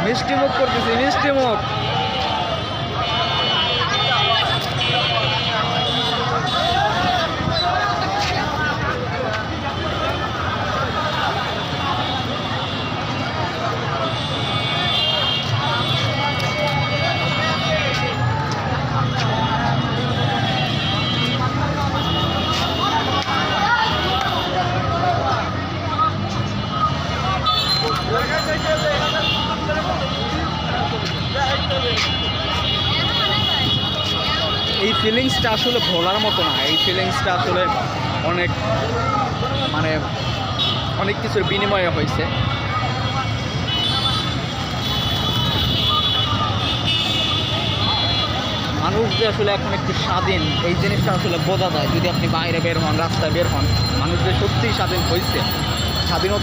মিষ্টি মুখ করতেছি, মিষ্টি মুখ। এই ফিলিংসটা আসলে ভোলার মতো না, এই ফিলিংসটা আসলে অনেক মানে অনেক কিছুর বিনিময়ে হয়েছে। মানুষ যে আসলে এখন একটু স্বাধীন, এই জিনিসটা আসলে বোঝা যায় যদি আপনি বাইরে বের হন, রাস্তায় বের হন। মানুষ যে সত্যিই স্বাধীন হয়েছে, স্বাধীনতা